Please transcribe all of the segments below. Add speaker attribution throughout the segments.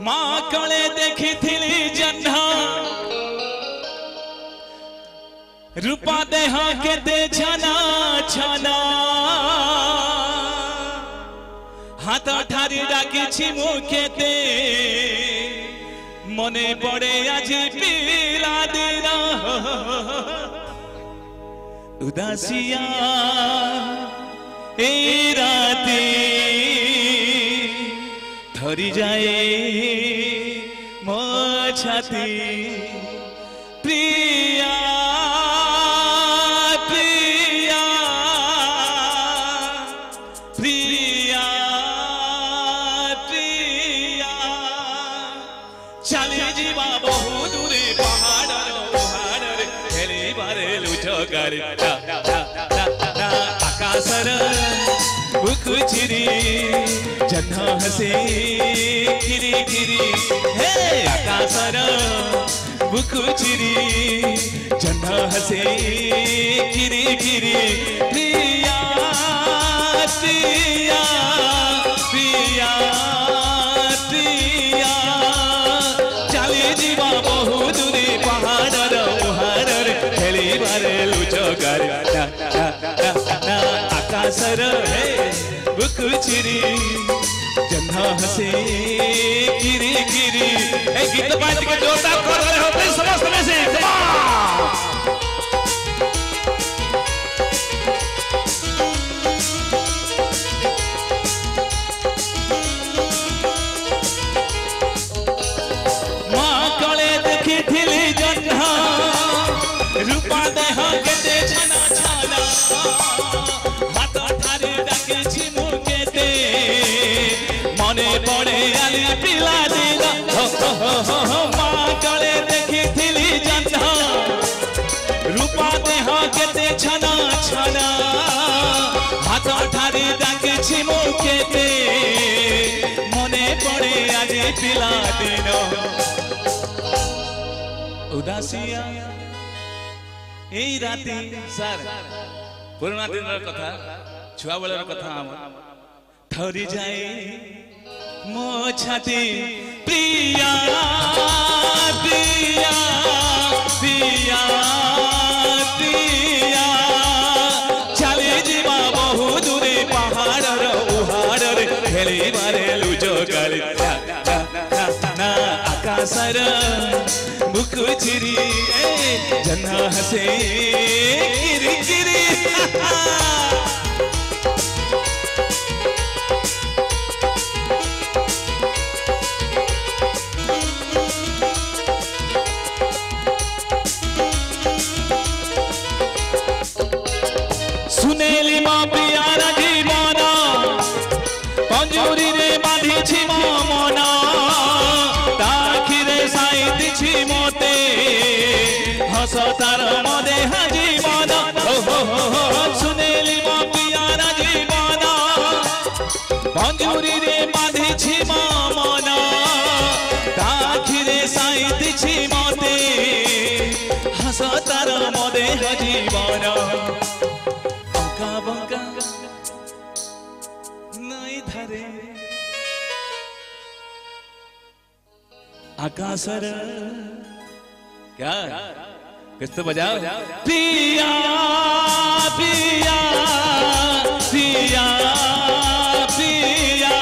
Speaker 1: माँ कले देखी जन्हा रूपा देह केते छना छना हाथ ठारी डाकी मुखेते मने पड़े आज पीला दिन उदासिया ए राती थरी जाए मो छाती प्रिया प्रिया प्रिया प्रिया चली जीवा बहु दूरे पहाड़ हेली बारे लुचो गाड़ी आकाशर बुकुचिरी जन्ह हसे किरी किरी हे आकाशर बुकुचिरी जन्ह हसे किरी किरी प्रिया प्रिया प्रिया प्रिया चली जीवा बहु दूरी पहाड़ मुहार खेली बारे लुचो गाड़ी आकाशर है बुकुचिरी जन्ह हसे किरी किरी ए गीत बाज के जोरदार कर रहे होते समस्त में से माँ कले देखी थिली जन्ह रूपा देह केते छना छना हाथ ठारी डाकी मुखेते मने पड़े आली पिला दिन माँ कले देखी जन्हा रूपा देह केते छना छना हाथ ठारी डाकी मुखेते मने पड़े आज पिला दिन उदासिया ए राती सर पुराना दिन कथा छुआ बेलर कथा थरी जाए मो छाती प्रिया प्रिया प्रिया प्रिया चली जीवा बहु दूरे पहाड़ उहाड़ खेली बारे लुचो गाड़ी आकाशर बुकुचिरी जन्ह हसे किरी किरी सुनेली माँ प्यारा जीवना पंजूरी रे बांधी छी माँ मना ताखिरे साइती छी मोते हस तार मदे जीवन सुनेली माँ प्यारा जीवना पंजूरी रे बांधी छी माँ मना ताखिरे साइती छी मोते हस तार मदे जीवन बंका नहीं धरे आकाशर क्या किस तो बजाओ पिया पिया पिया पिया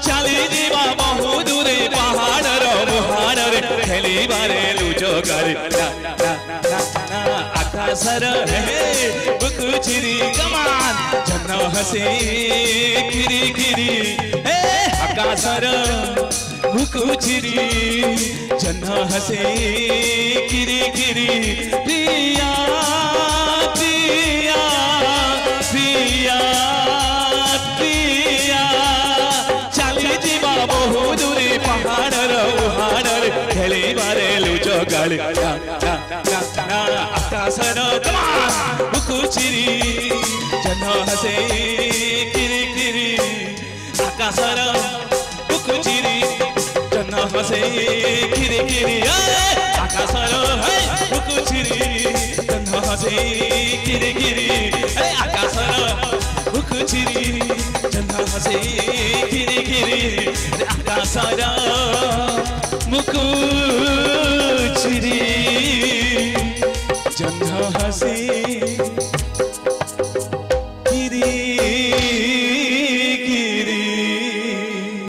Speaker 1: चली जीवा बहु दूरे पहाड़ मुहाड़ खेली बारे लुचो गाड़ी आकाशर है बुकुचिरी कमान जन्ह हसे किरी किरी हे आकाशर बुकुचिरी जन्ह हसे किरी किरी प्रिया प्रिया प्रिया प्रिया चली जीवा बहु दूरी पहाड़ उहाड़ खेली बारे लुचो गाड़ी आकाशर बुकुचिरी जन्ह हसे किरी किरी आकाशर बुकुचिरी जन्ह हसे किरी किरी आकाशर बुकुचिरी जन्ह हसे किरी किरी आकाशर बुकुचिरी जन्ह हसे किरी किरी आकाशर हंसी